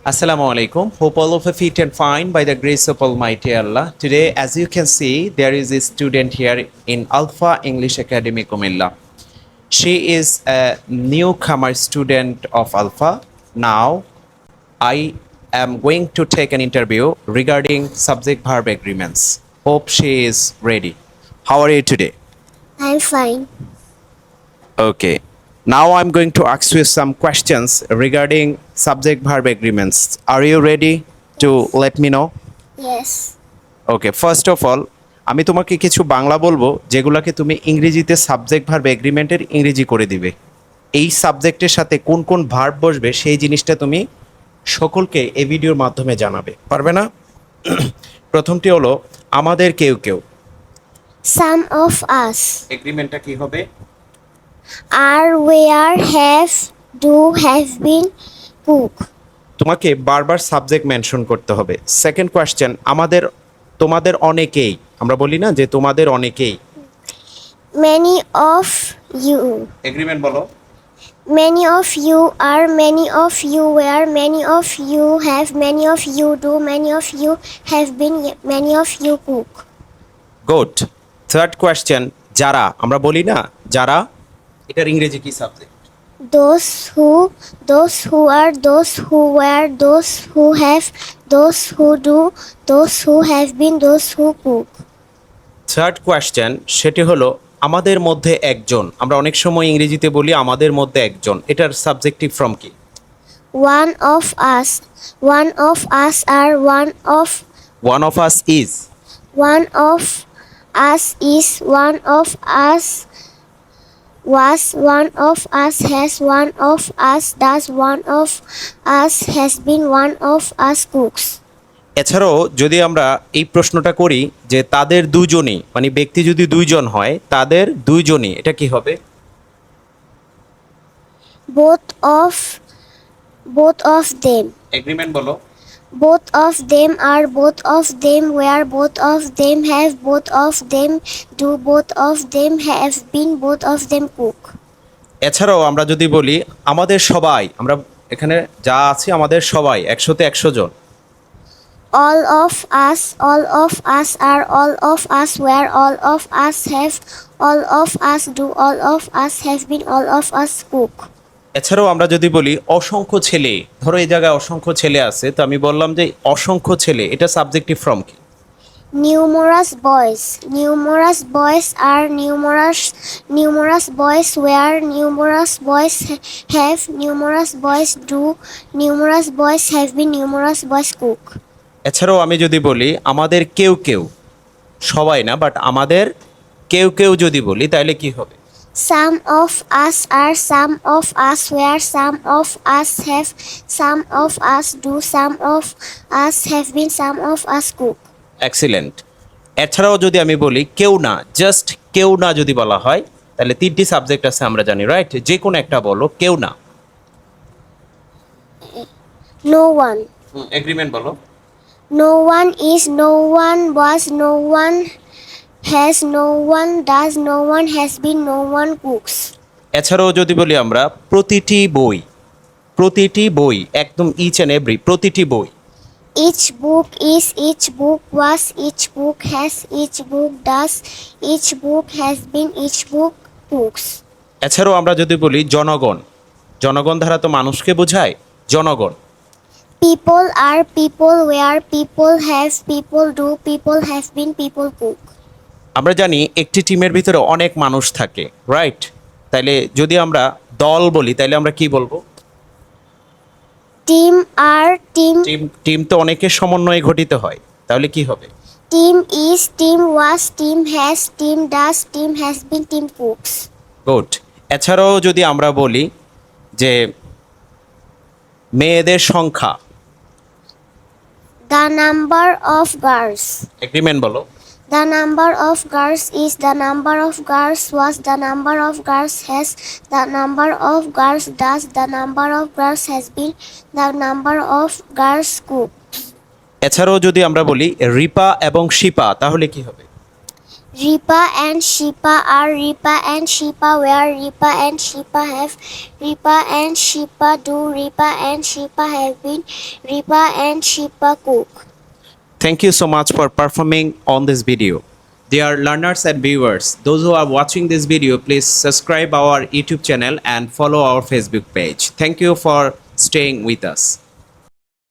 Assalamu alaikum. Hope all of you fit and fine by the grace of Almighty Allah. Today, as you can see, there is a student here in Alpha English Academy, Kumilla. She is a newcomer student of Alpha. Now, I am going to take an interview regarding subject-verb agreements. Hope she is ready. How are you today? I'm fine. Okay. Now I'm going to ask you some questions regarding subject-verb agreements. Are you ready to let me know? Yes. Okay first of all আমি তোমাকে কিছু বাংলা বলবো যেগুলোকে তুমি ইংরেজিতে subject verb এগ্রিমেন্টের ইংরেজি করে দিবে। এই সাবজেক্টের সাথে কোন কোন ভার্ব বসবে সেই জিনিসটা তুমি সকলকে এই ভিডিওর মাধ্যমে জানাবে, পারবে না? প্রথমটি হলো আমাদের কেউ কেউ। Some of us. এগ্রিমেন্টটা কি হবে? Are, where, have, do, have been, book. তোমাকে বারবার সাবজেক্ট মেনশন করতে হবে। সেকেন্ড কোয়েশ্চেন আমাদের তোমাদের অনেকেই, আমরা বলি না যে তোমাদের অনেকেই। Many of you. এগ্রিমেন্ট বলো। Many of you are, many of you were, many of you have, many of you do, many of you have been, many of you cook. Good. Third question যারা, আমরা বলি না যারা, এটার ইংরেজি কি subject? Those who are, those who were, those who have, those who do, those who have been, those who cook. Third question সেটি হলো আমাদের মধ্যে একজন, আমরা অনেক সময় ইংরেজিতে বলি আমাদের মধ্যে একজন, এটার সাবজেক্টিভ ফর্ম কি? One of us. One of us are, one of us is. one of us is, one of us was, one of us has, one of us does, one of us has been, one of us cooks. এছাড়াও যদি আমরা এই প্রশ্নটা করি যে তাদের দুজনই, মানে ব্যক্তি যদি দুইজন হয় তাদের দুইজনই, এটা কি হবে? Both of them. এগ্রিমেন্ট বলো। Both of them are, both of them were, both of them have, both of them do, both of them have been, both of them cook. এছাড়াও আমরা যদি বলি আমাদের সবাই, আমরা এখানে যা আছে আমাদের সবাই 100-তে 100 জন। All of us are, all of us were, all of us have, all of us do, all of us have been, all of us cook. এছাড়াও আমরা যদি বলি অসংখ্য ছেলে, ধরো এই জায়গায় অসংখ্য ছেলে আছে, তো আমি বললাম যে অসংখ্য ছেলে, এটা সাবজেক্টিভ ফর্ম কি? Numerous boys are, numerous boys were, numerous boys have, numerous boys do, numerous boys have been, numerous boys cook. এছাড়াও আমি যদি বলি আমাদের কেউ কেউ, সবাই না বাট আমাদের কেউ কেউ যদি বলি তাহলে কি হবে? Some of us are, some of us were, some of us have, some of us do, some of us have been, some of us cook. Excellent. এছাড়াও যদি আমি বলি কেউ না, জাস্ট কেউ না যদি বলা হয় তাহলে 3টি সাবজেক্ট আছে আমরা জানি, রাইট? যে কোনো একটা বলো, কেউ না। No one. এগ্রিমেন্ট বলো। No one is, no one was, no one has, no one does, no one has been, no one cooks. এছাড়াও যদি বলি আমরা প্রতিটি বই, একদম ইচ অ্যান্ড এভরি, প্রতিটি বই। Each book is, each book was, each book has, each book does, each book has been, each book cooks. এছাড়াও আমরা যদি বলি জনগণ, জনগণ দ্বারা তো মানুষকে বোঝায়, জনগণ। People are, people were, people have, people do, people have been, people cook. আমরা জানি একটি টিমের ভিতরে অনেক মানুষ থাকে, রাইট? তাইলে যদি আমরা দল বলি তাইলে আমরা কি বলবো? Team are, team টিম তো অনেকের সমন্বয়ে গঠিত হয়, তাহলে কি হবে? team is, team was, team has, team does, team has been, team cooks. Good. এছাড়াও যদি আমরা বলি যে মেয়েদের সংখ্যা, The number of girls. Agreement বলো। The number of girls is, the number of girls was, the number of girls has, the number of girls does, the number of girls has been, the number of girls cook. এছাড়াও যদি আমরা বলি রিপা এবং শিপা তাহলে কি হবে? Ripa and Shipa are Ripa and Shipa where Ripa and Shipa have Ripa and Shipa do Ripa and Shipa have been Ripa and Shipa cook. Thank you so much for performing on this video. Dear learners and viewers, those who are watching this video, please subscribe our YouTube channel and follow our Facebook page. Thank you for staying with us.